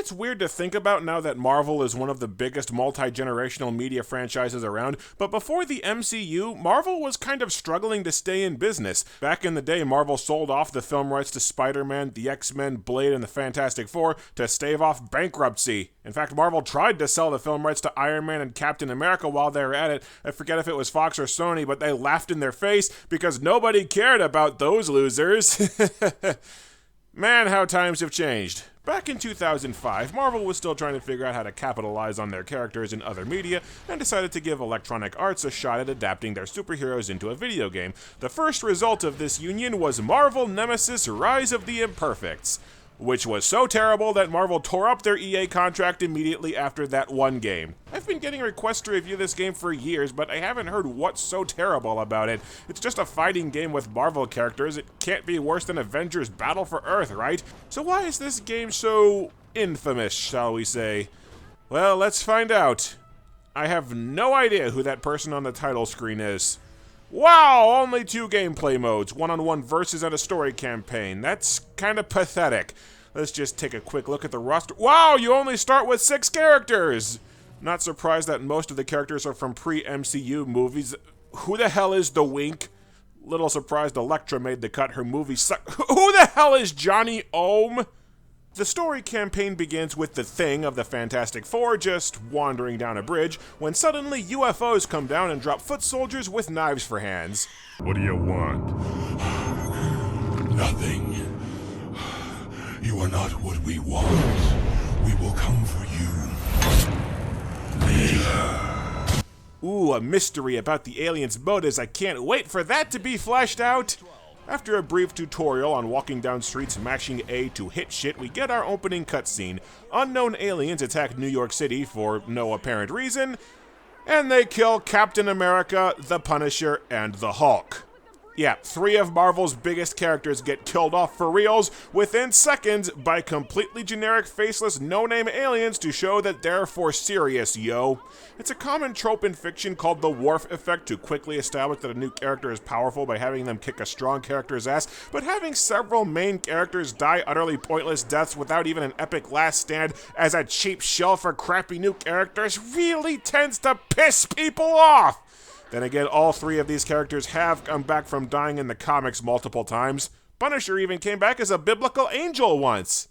it's weird to think about now that Marvel is one of the biggest multi-generational media franchises around, but before the MCU, Marvel was kind of struggling to stay in business. Back in the day, Marvel sold off the film rights to Spider-Man, the X-Men, Blade, and the Fantastic Four to stave off bankruptcy. In fact, Marvel tried to sell the film rights to Iron Man and Captain America while they were at it. I forget if it was Fox or Sony, but they laughed in their face because nobody cared about those losers. Man, how times have changed. Back in 2005, Marvel was still trying to figure out how to capitalize on their characters in other media, and decided to give Electronic Arts a shot at adapting their superheroes into a video game. The first result of this union was Marvel Nemesis: Rise of the Imperfects, which was so terrible that Marvel tore up their EA contract immediately after that one game. I've been getting requests to review this game for years, but I haven't heard what's so terrible about it. It's just a fighting game with Marvel characters. It can't be worse than Avengers Battle for Earth, right? So why is this game so infamous, shall we say? Well, let's find out. I have no idea who that person on the title screen is. Wow, only 2 gameplay modes, one-on-one versus and a story campaign. That's kind of pathetic. Let's just take a quick look at the roster. Wow, you only start with 6 characters! Not surprised that most of the characters are from pre-MCU movies. Who the hell is the Wink? Little surprised Elektra made the cut, her movie suck. Who the hell is Johnny Ohm? The story campaign begins with the Thing of the Fantastic Four just wandering down a bridge, when suddenly UFOs come down and drop foot soldiers with knives for hands. What do you want? Nothing. You are not what we want. We will come for you. Ooh, a mystery about the aliens' motives. I can't wait for that to be fleshed out. After a brief tutorial on walking down streets mashing A to hit shit, we get our opening cutscene. Unknown aliens attack New York City for no apparent reason, and they kill Captain America, the Punisher, and the Hulk. Yeah, 3 of Marvel's biggest characters get killed off for reals within seconds by completely generic, faceless, no-name aliens to show that they're for serious, yo. It's a common trope in fiction called the Worf effect to quickly establish that a new character is powerful by having them kick a strong character's ass, but having several main characters die utterly pointless deaths without even an epic last stand as a cheap shell for crappy new characters really tends to piss people off. Then again, all 3 of these characters have come back from dying in the comics multiple times. Punisher even came back as a biblical angel once.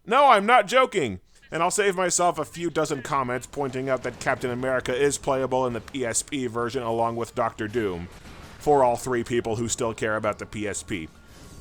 No, I'm not joking. And I'll save myself a few dozen comments pointing out that Captain America is playable in the PSP version along with Doctor Doom, for all 3 people who still care about the PSP.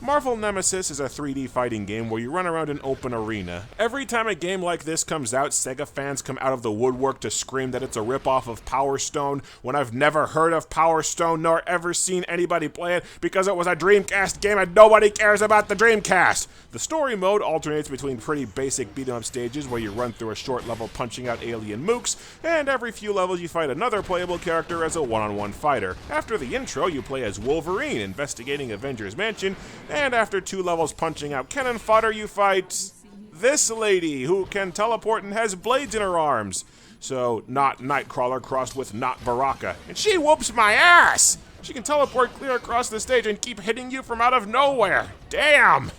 Marvel Nemesis is a 3D fighting game where you run around an open arena. Every time a game like this comes out, Sega fans come out of the woodwork to scream that it's a ripoff of Power Stone, when I've never heard of Power Stone nor ever seen anybody play it because it was a Dreamcast game and nobody cares about the Dreamcast. The story mode alternates between pretty basic beat-em-up stages where you run through a short level punching out alien mooks, and every few levels you fight another playable character as a one-on-one fighter. After the intro, you play as Wolverine investigating Avengers Mansion, and after 2 levels punching out cannon fodder, you fight this lady who can teleport and has blades in her arms. So, not Nightcrawler crossed with not Baraka. And she whoops my ass! She can teleport clear across the stage and keep hitting you from out of nowhere. Damn!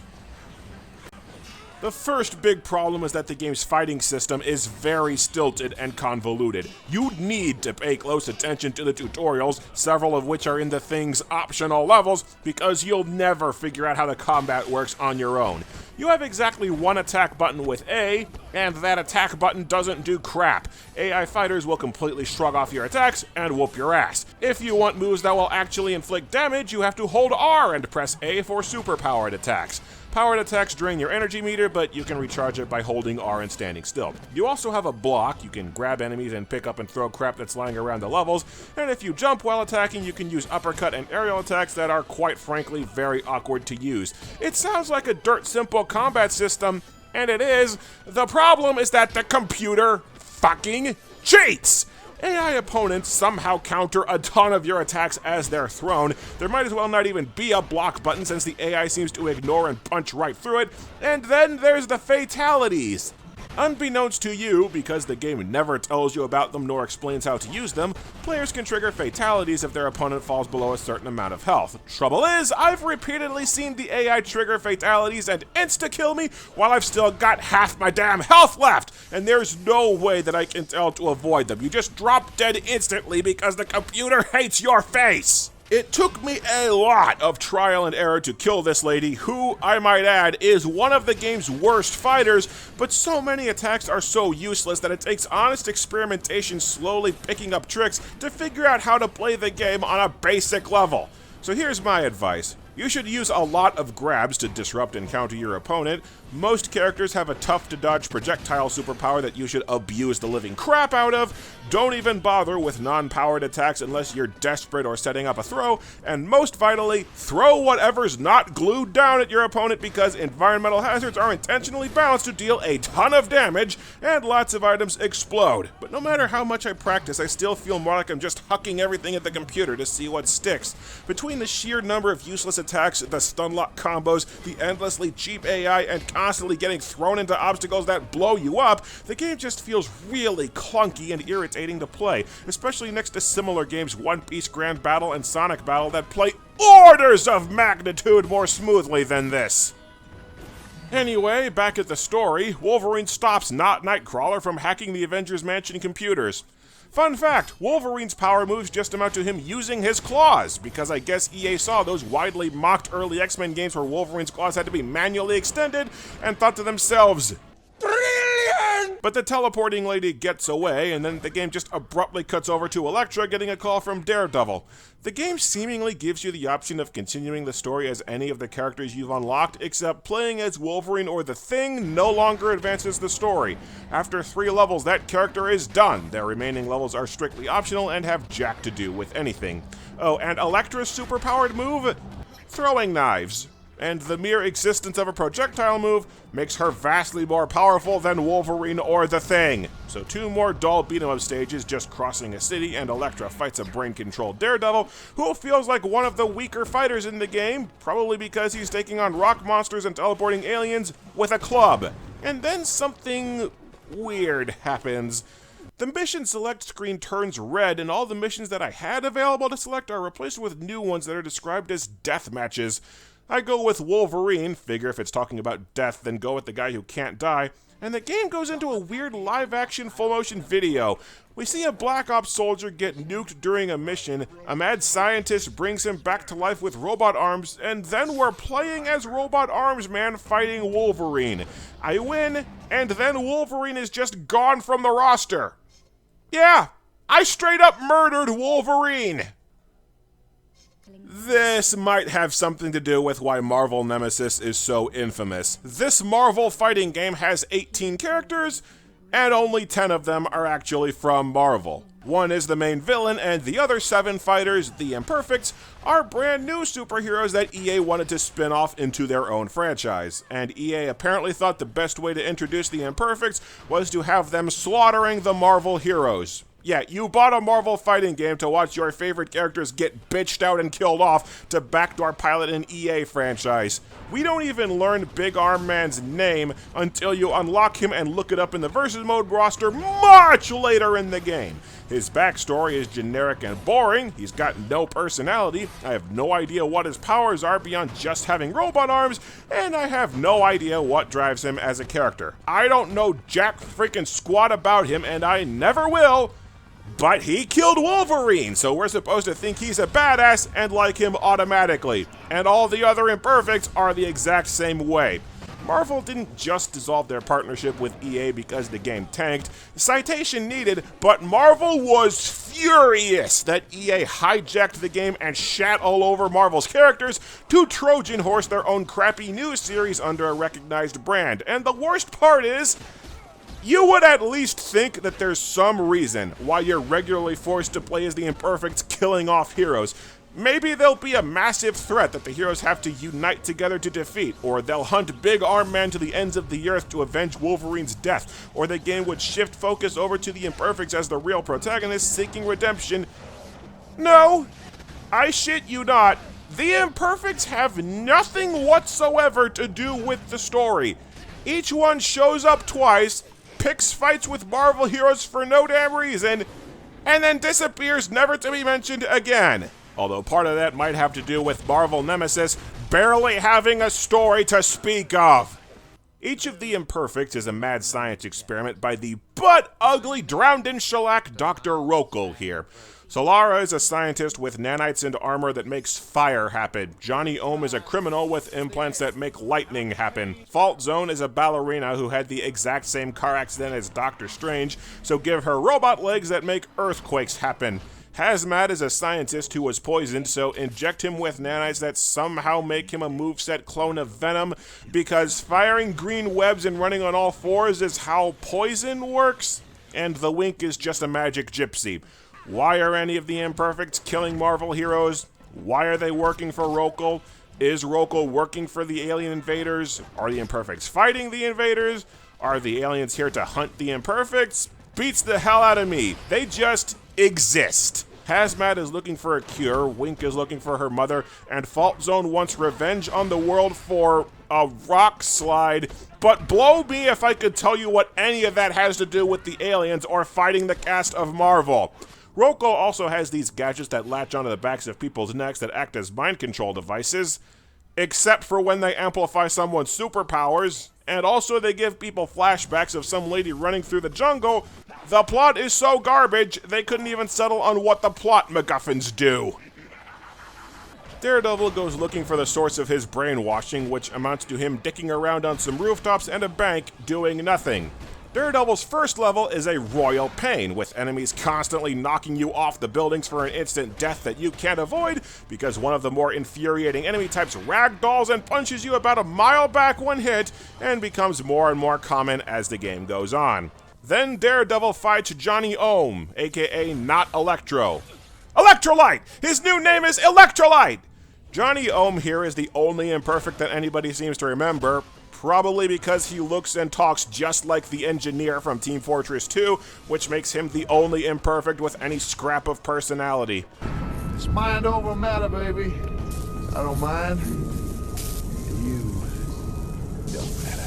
The first big problem is that the game's fighting system is very stilted and convoluted. You need to pay close attention to the tutorials, several of which are in the Thing's optional levels, because you'll never figure out how the combat works on your own. You have exactly 1 attack button with A, and that attack button doesn't do crap. AI fighters will completely shrug off your attacks and whoop your ass. If you want moves that will actually inflict damage, you have to hold R and press A for superpowered attacks. Powered attacks drain your energy meter, but you can recharge it by holding R and standing still. You also have a block. You can grab enemies and pick up and throw crap that's lying around the levels, and if you jump while attacking, you can use uppercut and aerial attacks that are, quite frankly, very awkward to use. It sounds like a dirt simple combat system, and it is. The problem is that the computer fucking cheats! AI opponents somehow counter a ton of your attacks as they're thrown. There might as well not even be a block button since the AI seems to ignore and punch right through it. And then there's the fatalities. Unbeknownst to you, because the game never tells you about them nor explains how to use them, players can trigger fatalities if their opponent falls below a certain amount of health. Trouble is, I've repeatedly seen the AI trigger fatalities and insta-kill me while I've still got half my damn health left, and there's no way that I can tell to avoid them. You just drop dead instantly because the computer hates your face! It took me a lot of trial and error to kill this lady, who, I might add, is one of the game's worst fighters, but so many attacks are so useless that it takes honest experimentation slowly picking up tricks to figure out how to play the game on a basic level. So here's my advice. You should use a lot of grabs to disrupt and counter your opponent. Most characters have a tough-to-dodge projectile superpower that you should abuse the living crap out of. Don't even bother with non-powered attacks unless you're desperate or setting up a throw. And most vitally, throw whatever's not glued down at your opponent because environmental hazards are intentionally balanced to deal a ton of damage and lots of items explode. But no matter how much I practice, I still feel more like I'm just hucking everything at the computer to see what sticks. Between the sheer number of useless attacks, the stun lock combos, the endlessly cheap AI, and constantly getting thrown into obstacles that blow you up, the game just feels really clunky and irritating to play, especially next to similar games One Piece Grand Battle and Sonic Battle that play orders of magnitude more smoothly than this. Anyway, back at the story, Wolverine stops not Nightcrawler from hacking the Avengers Mansion computers. Fun fact, Wolverine's power moves just amount to him using his claws, because I guess EA saw those widely mocked early X-Men games where Wolverine's claws had to be manually extended and thought to themselves, brilliant! But the teleporting lady gets away, and then the game just abruptly cuts over to Elektra getting a call from Daredevil. The game seemingly gives you the option of continuing the story as any of the characters you've unlocked, except playing as Wolverine or the Thing no longer advances the story. After 3 levels, that character is done. Their remaining levels are strictly optional and have jack to do with anything. Oh, and Elektra's superpowered move? Throwing knives. And the mere existence of a projectile move makes her vastly more powerful than Wolverine or the Thing. So 2 more dull beat-em-up stages just crossing a city, and Elektra fights a brain-controlled Daredevil who feels like one of the weaker fighters in the game, probably because he's taking on rock monsters and teleporting aliens with a club. And then something weird happens. The mission select screen turns red, and all the missions that I had available to select are replaced with new ones that are described as death matches. I go with Wolverine, figure if it's talking about death, then go with the guy who can't die, and the game goes into a weird live-action full-motion video. We see a Black Ops soldier get nuked during a mission, a mad scientist brings him back to life with robot arms, and then we're playing as Robot Arms Man fighting Wolverine. I win, and then Wolverine is just gone from the roster. Yeah, I straight up murdered Wolverine! This might have something to do with why Marvel Nemesis is so infamous. This Marvel fighting game has 18 characters, and only 10 of them are actually from Marvel. 1 is the main villain, and the other 7 fighters, the Imperfects, are brand new superheroes that EA wanted to spin off into their own franchise. And EA apparently thought the best way to introduce the Imperfects was to have them slaughtering the Marvel heroes. Yeah, you bought a Marvel fighting game to watch your favorite characters get bitched out and killed off to backdoor pilot an EA franchise. We don't even learn Big Arm Man's name until you unlock him and look it up in the Versus Mode roster much later in the game. His backstory is generic and boring, he's got no personality, I have no idea what his powers are beyond just having robot arms, and I have no idea what drives him as a character. I don't know jack freaking squat about him, and I never will. But he killed Wolverine, so we're supposed to think he's a badass and like him automatically. And all the other Imperfects are the exact same way. Marvel didn't just dissolve their partnership with EA because the game tanked. Citation needed, but Marvel was furious that EA hijacked the game and shat all over Marvel's characters to Trojan horse their own crappy news series under a recognized brand. And the worst part is, you would at least think that there's some reason why you're regularly forced to play as the Imperfects killing off heroes. Maybe there'll be a massive threat that the heroes have to unite together to defeat, or they'll hunt Big Arm Man to the ends of the earth to avenge Wolverine's death, or the game would shift focus over to the Imperfects as the real protagonists seeking redemption. No, I shit you not. The Imperfects have nothing whatsoever to do with the story. Each one shows up twice, picks fights with Marvel heroes for no damn reason, and then disappears never to be mentioned again. Although part of that might have to do with Marvel Nemesis barely having a story to speak of. Each of the Imperfects is a mad science experiment by the butt-ugly, drowned-in-shellac Dr. Rokel here. Solara is a scientist with nanites and armor that makes fire happen. Johnny Ohm is a criminal with implants that make lightning happen. Fault Zone is a ballerina who had the exact same car accident as Doctor Strange, so give her robot legs that make earthquakes happen. Hazmat is a scientist who was poisoned, so inject him with nanites that somehow make him a moveset clone of Venom, because firing green webs and running on all fours is how poison works, and the wink is just a magic gypsy. Why are any of the Imperfects killing Marvel heroes? Why are they working for Rokel? Is Rokel working for the alien invaders? Are the Imperfects fighting the invaders? Are the aliens here to hunt the Imperfects? Beats the hell out of me. They just exist. Hazmat is looking for a cure, Wink is looking for her mother, and Fault Zone wants revenge on the world for a rock slide. But blow me if I could tell you what any of that has to do with the aliens or fighting the cast of Marvel. Rokel also has these gadgets that latch onto the backs of people's necks that act as mind control devices, except for when they amplify someone's superpowers, and also they give people flashbacks of some lady running through the jungle. The plot is so garbage, they couldn't even settle on what the plot MacGuffins do. Daredevil goes looking for the source of his brainwashing, which amounts to him dicking around on some rooftops and a bank doing nothing. Daredevil's first level is a royal pain, with enemies constantly knocking you off the buildings for an instant death that you can't avoid because one of the more infuriating enemy types ragdolls and punches you about a mile back when hit, and becomes more and more common as the game goes on. Then Daredevil fights Johnny Ohm, aka not Electro. Electrolyte! His new name is Electrolyte! Johnny Ohm here is the only Imperfect that anybody seems to remember, probably because he looks and talks just like the engineer from Team Fortress 2, which makes him the only Imperfect with any scrap of personality. It's mind over matter, baby. I don't mind. And you don't matter.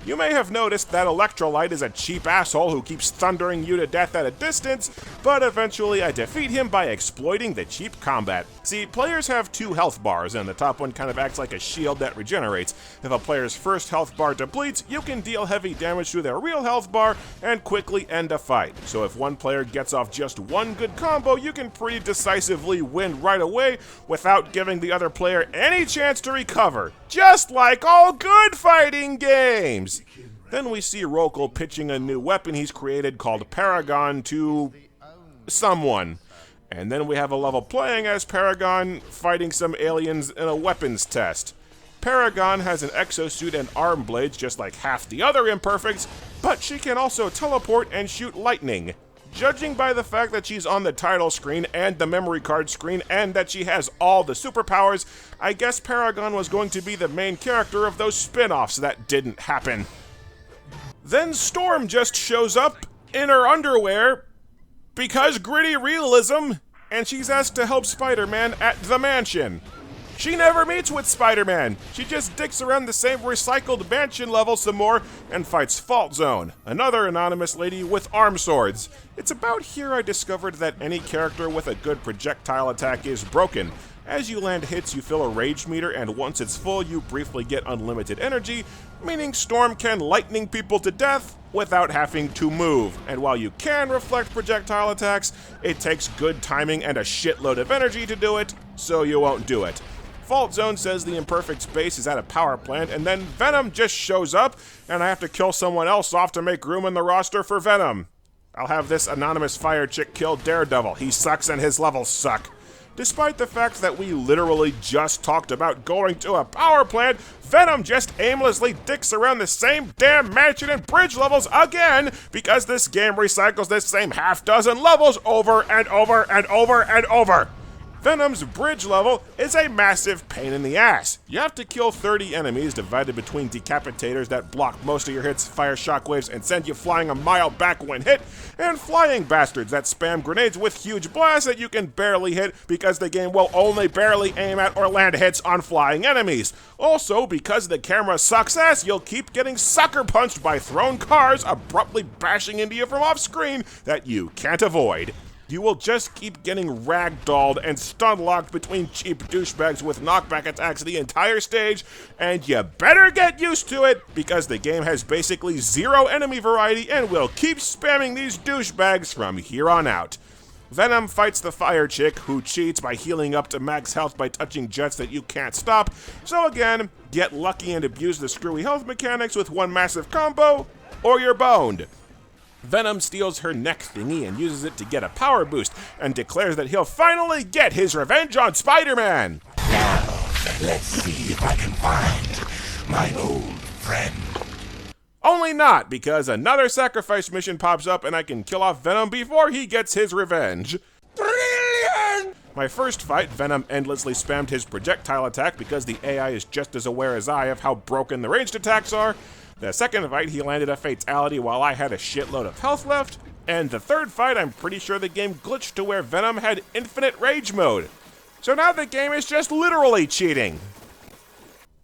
You may have noticed that Electrolyte is a cheap asshole who keeps thundering you to death at a distance, but eventually I defeat him by exploiting the cheap combat. See, players have 2 health bars, and the top one kind of acts like a shield that regenerates. If a player's first health bar depletes, you can deal heavy damage to their real health bar and quickly end a fight. So if one player gets off just one good combo, you can pretty decisively win right away without giving the other player any chance to recover. Just like all good fighting games! Then we see Rokel pitching a new weapon he's created called Paragon to someone. And then we have a level playing as Paragon fighting some aliens in a weapons test. Paragon has an exosuit and arm blades just like half the other Imperfects, but she can also teleport and shoot lightning. Judging by the fact that she's on the title screen and the memory card screen and that she has all the superpowers, I guess Paragon was going to be the main character of those spin-offs that didn't happen. Then Storm just shows up in her underwear because gritty realism, and she's asked to help Spider-Man at the mansion. She never meets with Spider-Man. She just dicks around the same recycled mansion level some more and fights Fault Zone, another anonymous lady with arm swords. It's about here I discovered that any character with a good projectile attack is broken. As you land hits, you fill a rage meter, and once it's full, you briefly get unlimited energy, meaning Storm can lightning people to death without having to move. And while you can reflect projectile attacks, it takes good timing and a shitload of energy to do it, so you won't do it. Fault Zone says the Imperfect's base is at a power plant, and then Venom just shows up, and I have to kill someone else off to make room in the roster for Venom. I'll have this anonymous fire chick kill Daredevil. He sucks and his levels suck. Despite the fact that we literally just talked about going to a power plant, Venom just aimlessly dicks around the same damn mansion and bridge levels again because this game recycles this same half dozen levels over and over and over and over. Venom's bridge level is a massive pain in the ass. You have to kill 30 enemies divided between decapitators that block most of your hits, fire shockwaves, and send you flying a mile back when hit, and flying bastards that spam grenades with huge blasts that you can barely hit because the game will only barely aim at or land hits on flying enemies. Also, because the camera sucks ass, you'll keep getting sucker punched by thrown cars abruptly bashing into you from off screen that you can't avoid. You will just keep getting ragdolled and stun-locked between cheap douchebags with knockback attacks the entire stage, and you better get used to it, because the game has basically zero enemy variety and will keep spamming these douchebags from here on out. Venom fights the fire chick, who cheats by healing up to max health by touching jets that you can't stop, so again, get lucky and abuse the screwy health mechanics with one massive combo, or you're boned. Venom steals her neck thingy and uses it to get a power boost, and declares that he'll finally get his revenge on Spider-Man. Now, let's see if I can find my old friend. Only not, because another sacrifice mission pops up and I can kill off Venom before he gets his revenge. Brilliant! My first fight, Venom endlessly spammed his projectile attack because the AI is just as aware as I of how broken the ranged attacks are. The second fight, he landed a fatality while I had a shitload of health left. And the third fight, I'm pretty sure the game glitched to where Venom had infinite rage mode. So now the game is just literally cheating.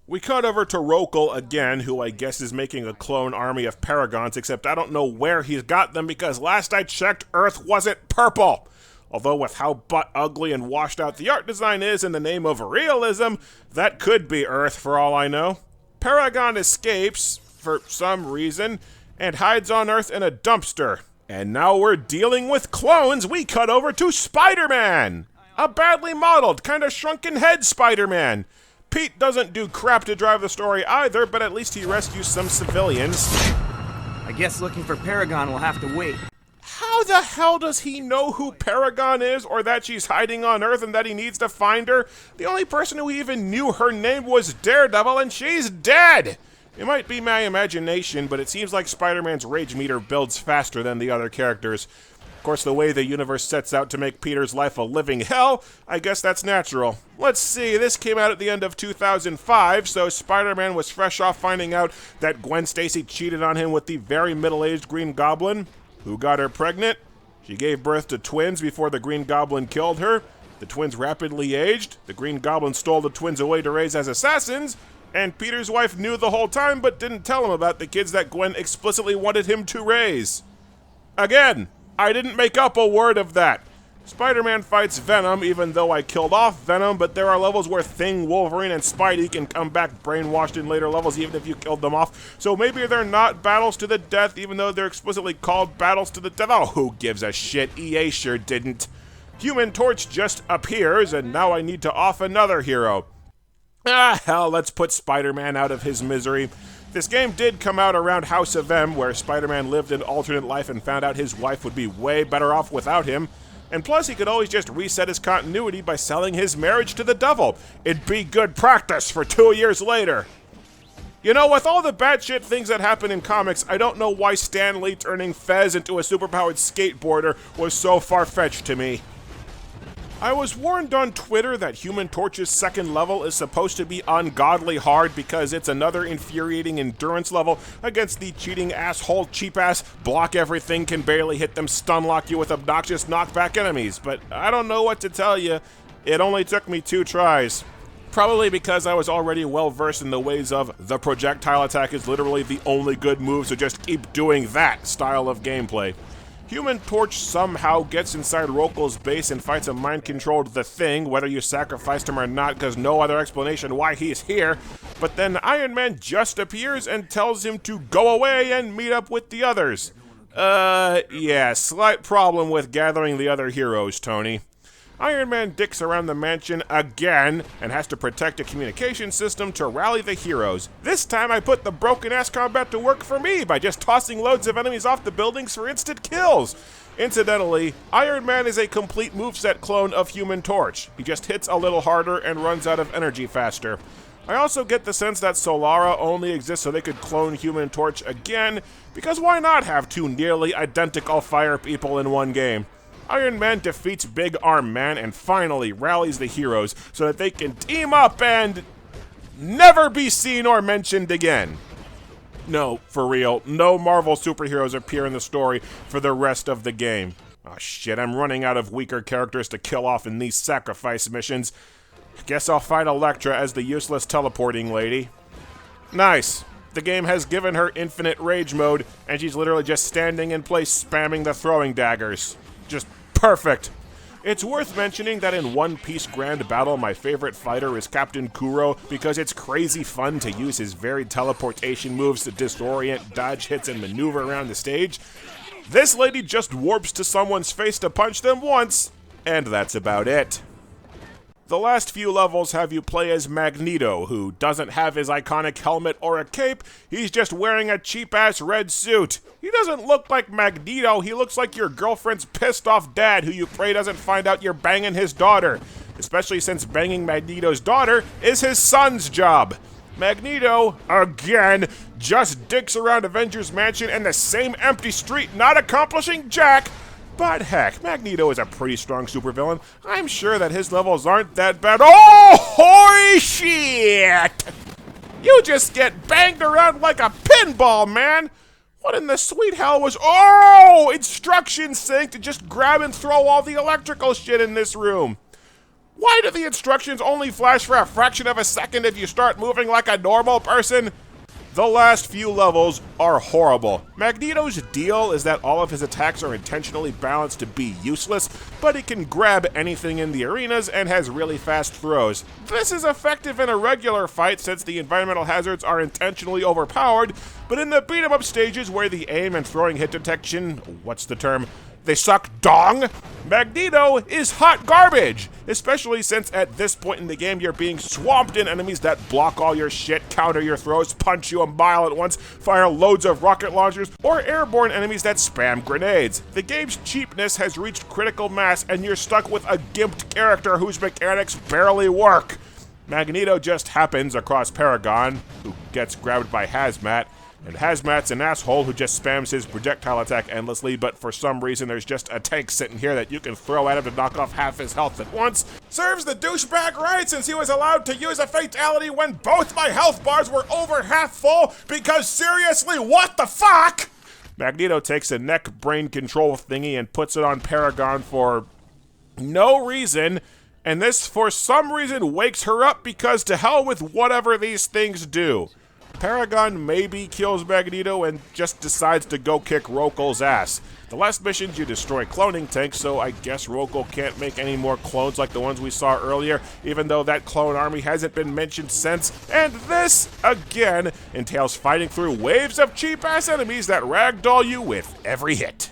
We cut over to Rokal again, who I guess is making a clone army of Paragons, except I don't know where he's got them because last I checked, Earth wasn't purple. Although with how butt ugly and washed out the art design is in the name of realism, that could be Earth for all I know. Paragon escapes, for some reason, and hides on Earth in a dumpster. And now we're dealing with clones. We cut over to Spider-Man! A badly modeled, kinda shrunken head Spider-Man. Pete doesn't do crap to drive the story either, but at least he rescues some civilians. I guess looking for Paragon will have to wait. How the hell does he know who Paragon is, or that she's hiding on Earth and that he needs to find her? The only person who even knew her name was Daredevil, and she's dead! It might be my imagination, but it seems like Spider-Man's rage meter builds faster than the other characters. Of course, the way the universe sets out to make Peter's life a living hell, I guess that's natural. Let's see, this came out at the end of 2005, so Spider-Man was fresh off finding out that Gwen Stacy cheated on him with the very middle-aged Green Goblin. Who got her pregnant? She gave birth to twins before the Green Goblin killed her. The twins rapidly aged. The Green Goblin stole the twins away to raise as assassins. And Peter's wife knew the whole time but didn't tell him about the kids that Gwen explicitly wanted him to raise. Again, I didn't make up a word of that. Spider-Man fights Venom, even though I killed off Venom, but there are levels where Thing, Wolverine, and Spidey can come back brainwashed in later levels even if you killed them off. So maybe they're not battles to the death, even though they're explicitly called battles to the death. Oh, who gives a shit? EA sure didn't. Human Torch just appears, and now I need to off another hero. Ah, hell, let's put Spider-Man out of his misery. This game did come out around House of M, where Spider-Man lived an alternate life and found out his wife would be way better off without him. And plus, he could always just reset his continuity by selling his marriage to the devil. It'd be good practice for 2 years later. You know, with all the batshit things that happen in comics, I don't know why Stan Lee turning Fez into a superpowered skateboarder was so far-fetched to me. I was warned on Twitter that Human Torch's second level is supposed to be ungodly hard because it's another infuriating endurance level against the cheating asshole, cheap-ass, block everything, can barely hit them, stun-lock you with obnoxious knockback enemies, but I don't know what to tell you. It only took me 2 tries. Probably because I was already well-versed in the ways of the projectile attack is literally the only good move, so just keep doing that style of gameplay. Human Torch somehow gets inside Rokal's base and fights a mind-controlled The Thing, whether you sacrificed him or not, because no other explanation why he's here. But then Iron Man just appears and tells him to go away and meet up with the others. Yeah, slight problem with gathering the other heroes, Tony. Iron Man dicks around the mansion again and has to protect a communication system to rally the heroes. This time I put the broken-ass combat to work for me by just tossing loads of enemies off the buildings for instant kills. Incidentally, Iron Man is a complete moveset clone of Human Torch. He just hits a little harder and runs out of energy faster. I also get the sense that Solara only exists so they could clone Human Torch again, because why not have 2 nearly identical fire people in one game? Iron Man defeats Big Arm Man and finally rallies the heroes so that they can team up and never be seen or mentioned again. No, for real, no Marvel superheroes appear in the story for the rest of the game. Oh shit, I'm running out of weaker characters to kill off in these sacrifice missions. Guess I'll fight Elektra as the useless teleporting lady. Nice. The game has given her infinite rage mode, and she's literally just standing in place spamming the throwing daggers. Just perfect. It's worth mentioning that in One Piece Grand Battle, my favorite fighter is Captain Kuro because it's crazy fun to use his varied teleportation moves to disorient, dodge hits, and maneuver around the stage. This lady just warps to someone's face to punch them once, and that's about it. The last few levels have you play as Magneto, who doesn't have his iconic helmet or a cape, he's just wearing a cheap-ass red suit. He doesn't look like Magneto, he looks like your girlfriend's pissed-off dad who you pray doesn't find out you're banging his daughter. Especially since banging Magneto's daughter is his son's job. Magneto, again, just dicks around Avengers Mansion and the same empty street, not accomplishing jack. But heck, Magneto is a pretty strong supervillain. I'm sure that his levels aren't that bad. Oh, holy shit! You just get banged around like a pinball, man! What in the sweet hell was— oh! Instruction sync to just grab and throw all the electrical shit in this room. Why do the instructions only flash for a fraction of a second if you start moving like a normal person? The last few levels are horrible. Magneto's deal is that all of his attacks are intentionally balanced to be useless, but he can grab anything in the arenas and has really fast throws. This is effective in a regular fight since the environmental hazards are intentionally overpowered, but in the beat-em-up stages where the aim and throwing hit detection— what's the term? They suck dong? Magneto is hot garbage, especially since at this point in the game you're being swamped in enemies that block all your shit, counter your throws, punch you a mile at once, fire loads of rocket launchers, or airborne enemies that spam grenades. The game's cheapness has reached critical mass and you're stuck with a gimped character whose mechanics barely work. Magneto just happens across Paragon, who gets grabbed by Hazmat, and Hazmat's an asshole who just spams his projectile attack endlessly, but for some reason there's just a tank sitting here that you can throw at him to knock off half his health at once. Serves the douchebag right since he was allowed to use a fatality when both my health bars were over half full, because seriously, what the fuck? Magneto takes a neck brain control thingy and puts it on Paragon for no reason, and this for some reason wakes her up because to hell with whatever these things do. Paragon maybe kills Magneto and just decides to go kick Rokel's ass. The last missions you destroy cloning tanks, so I guess Rokel can't make any more clones like the ones we saw earlier, even though that clone army hasn't been mentioned since. And this, again, entails fighting through waves of cheap-ass enemies that ragdoll you with every hit.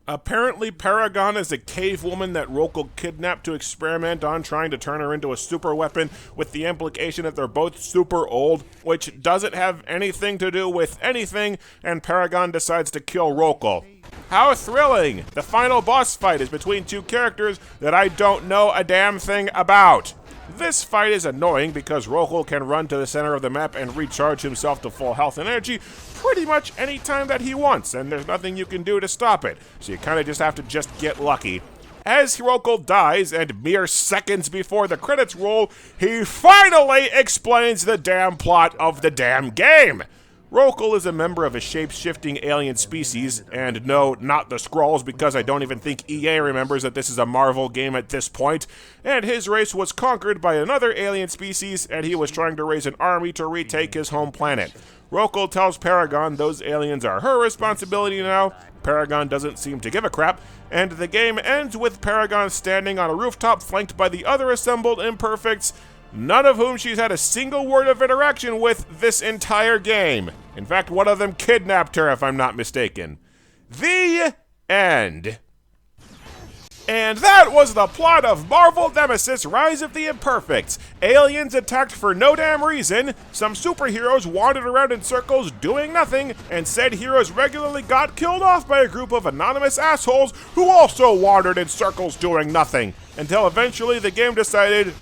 Apparently, Paragon is a cave woman that Rokel kidnapped to experiment on, trying to turn her into a super weapon, with the implication that they're both super old, which doesn't have anything to do with anything, and Paragon decides to kill Rokel. How thrilling! The final boss fight is between two characters that I don't know a damn thing about. This fight is annoying because Rokel can run to the center of the map and recharge himself to full health and energy pretty much any time that he wants, and there's nothing you can do to stop it, so you kinda just have to get lucky. As Rokel dies, and mere seconds before the credits roll, he finally explains the damn plot of the damn game! Rokel is a member of a shape-shifting alien species, and no, not the Skrulls, because I don't even think EA remembers that this is a Marvel game at this point, and his race was conquered by another alien species, and he was trying to raise an army to retake his home planet. Rokel tells Paragon those aliens are her responsibility now. Paragon doesn't seem to give a crap, and the game ends with Paragon standing on a rooftop flanked by the other assembled Imperfects, none of whom she's had a single word of interaction with this entire game. In fact, one of them kidnapped her, if I'm not mistaken. The end. And that was the plot of Marvel Nemesis: Rise of the Imperfects. Aliens attacked for no damn reason, some superheroes wandered around in circles doing nothing, and said heroes regularly got killed off by a group of anonymous assholes who also wandered in circles doing nothing. Until eventually the game decided,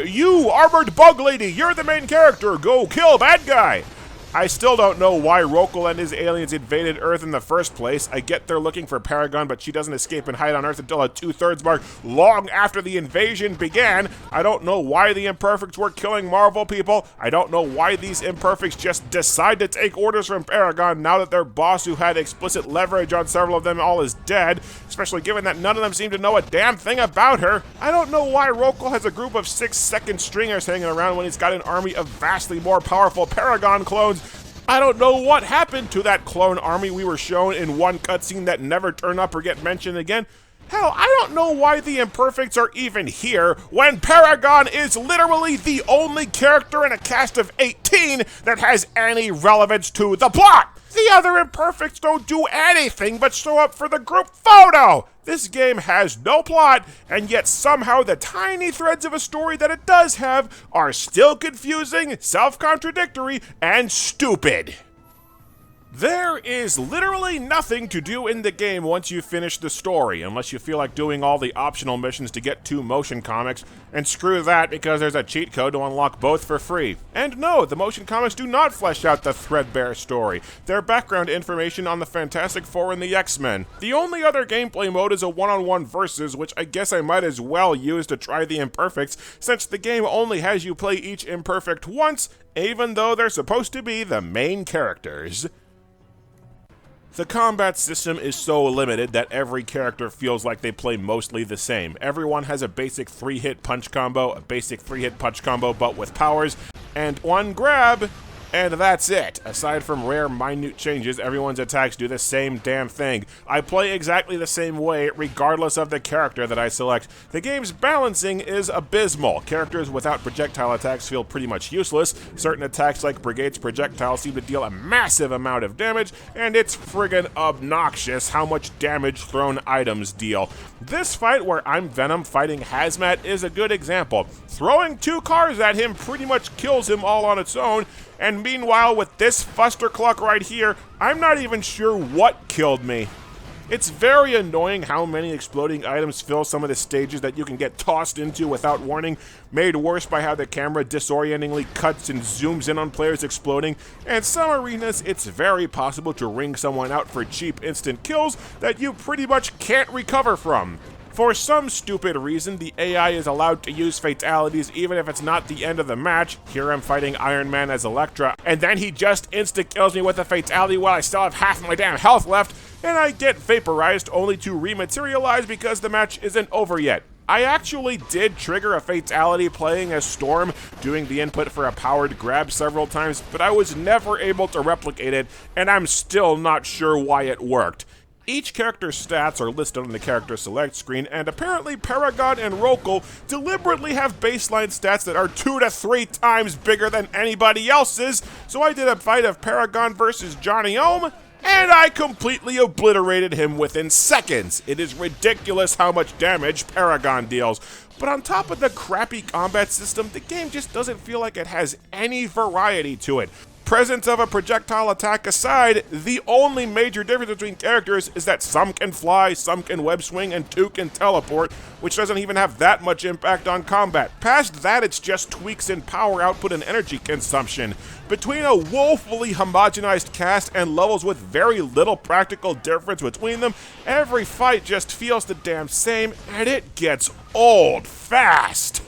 you, Armored Bug Lady, you're the main character, go kill bad guy. I still don't know why Rokal and his aliens invaded Earth in the first place. I get they're looking for Paragon, but she doesn't escape and hide on Earth until a 2/3 mark long after the invasion began. I don't know why the Imperfects were killing Marvel people. I don't know why these Imperfects just decide to take orders from Paragon now that their boss, who had explicit leverage on several of them all, is dead, especially given that none of them seem to know a damn thing about her. I don't know why Rokal has a group of 6-second stringers hanging around when he's got an army of vastly more powerful Paragon clones. I don't know what happened to that clone army we were shown in one cutscene that never turn up or get mentioned again. Hell, I don't know why the Imperfects are even here when Paragon is literally the only character in a cast of 18 that has any relevance to the plot. The other Imperfects don't do anything but show up for the group photo. This game has no plot, and yet somehow the tiny threads of a story that it does have are still confusing, self-contradictory, and stupid. There is literally nothing to do in the game once you finish the story, unless you feel like doing all the optional missions to get 2 motion comics, and screw that because there's a cheat code to unlock both for free. And no, the motion comics do not flesh out the threadbare story. They're background information on the Fantastic Four and the X-Men. The only other gameplay mode is a one-on-one versus, which I guess I might as well use to try the Imperfects, since the game only has you play each Imperfect once, even though they're supposed to be the main characters. The combat system is so limited that every character feels like they play mostly the same. Everyone has a basic 3-hit punch combo, a basic 3-hit punch combo but with powers, and one grab, and that's it. Aside from rare, minute changes, everyone's attacks do the same damn thing. I play exactly the same way, regardless of the character that I select. The game's balancing is abysmal. Characters without projectile attacks feel pretty much useless. Certain attacks, like Brigade's projectile, seem to deal a massive amount of damage, and it's friggin' obnoxious how much damage thrown items deal. This fight, where I'm Venom fighting Hazmat, is a good example. Throwing 2 cars at him pretty much kills him all on its own, and meanwhile, with this fustercluck right here, I'm not even sure what killed me. It's very annoying how many exploding items fill some of the stages that you can get tossed into without warning, made worse by how the camera disorientingly cuts and zooms in on players exploding. And some arenas, it's very possible to ring someone out for cheap instant kills that you pretty much can't recover from. For some stupid reason, the AI is allowed to use fatalities even if it's not the end of the match. Here I'm fighting Iron Man as Elektra, and then he just insta-kills me with a fatality while I still have half my damn health left, and I get vaporized only to rematerialize because the match isn't over yet. I actually did trigger a fatality playing as Storm, doing the input for a powered grab several times, but I was never able to replicate it, and I'm still not sure why it worked. Each character's stats are listed on the character select screen, and apparently Paragon and Rokal deliberately have baseline stats that are 2 to 3 times bigger than anybody else's, so I did a fight of Paragon versus Johnny Ohm, and I completely obliterated him within seconds. It is ridiculous how much damage Paragon deals. But on top of the crappy combat system, the game just doesn't feel like it has any variety to it. Presence of a projectile attack aside, the only major difference between characters is that some can fly, some can web swing, and 2 can teleport, which doesn't even have that much impact on combat. Past that, it's just tweaks in power output and energy consumption. Between a woefully homogenized cast and levels with very little practical difference between them, every fight just feels the damn same, and it gets old fast.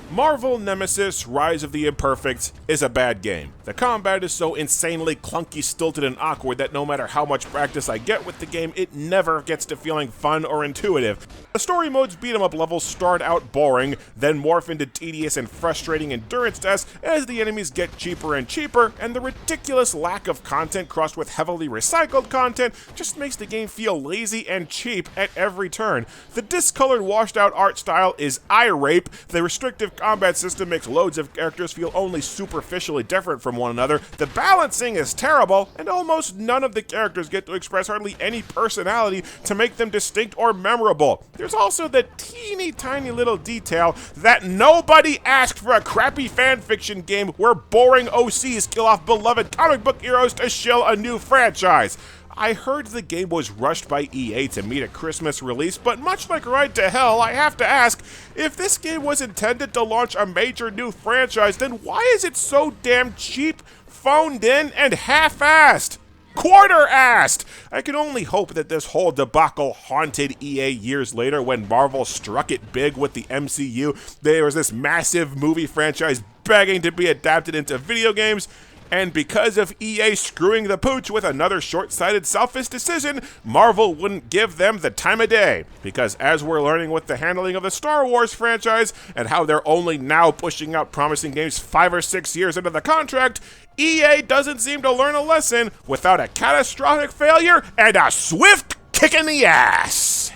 Marvel Nemesis: Rise of the Imperfects is a bad game. The combat is so insanely clunky, stilted, and awkward that no matter how much practice I get with the game, it never gets to feeling fun or intuitive. The story mode's beat-em-up levels start out boring, then morph into tedious and frustrating endurance tests as the enemies get cheaper and cheaper, and the ridiculous lack of content crossed with heavily recycled content just makes the game feel lazy and cheap at every turn. The discolored, washed-out art style is eye rape, the restrictive combat system makes loads of characters feel only superficially different from one another, the balancing is terrible, and almost none of the characters get to express hardly any personality to make them distinct or memorable. There's also the teeny tiny little detail that nobody asked for a crappy fanfiction game where boring OCs kill off beloved comic book heroes to shill a new franchise. I heard the game was rushed by EA to meet a Christmas release, but much like Ride to Hell, I have to ask, if this game was intended to launch a major new franchise, then why is it so damn cheap phoned in and half-assed. Quarter-assed! I can only hope that this whole debacle haunted EA years later when Marvel struck it big with the MCU. There was this massive movie franchise begging to be adapted into video games, and because of EA screwing the pooch with another short-sighted, selfish decision, Marvel wouldn't give them the time of day. Because as we're learning with the handling of the Star Wars franchise, and how they're only now pushing out promising games 5 or 6 years into the contract, EA doesn't seem to learn a lesson without a catastrophic failure and a swift kick in the ass.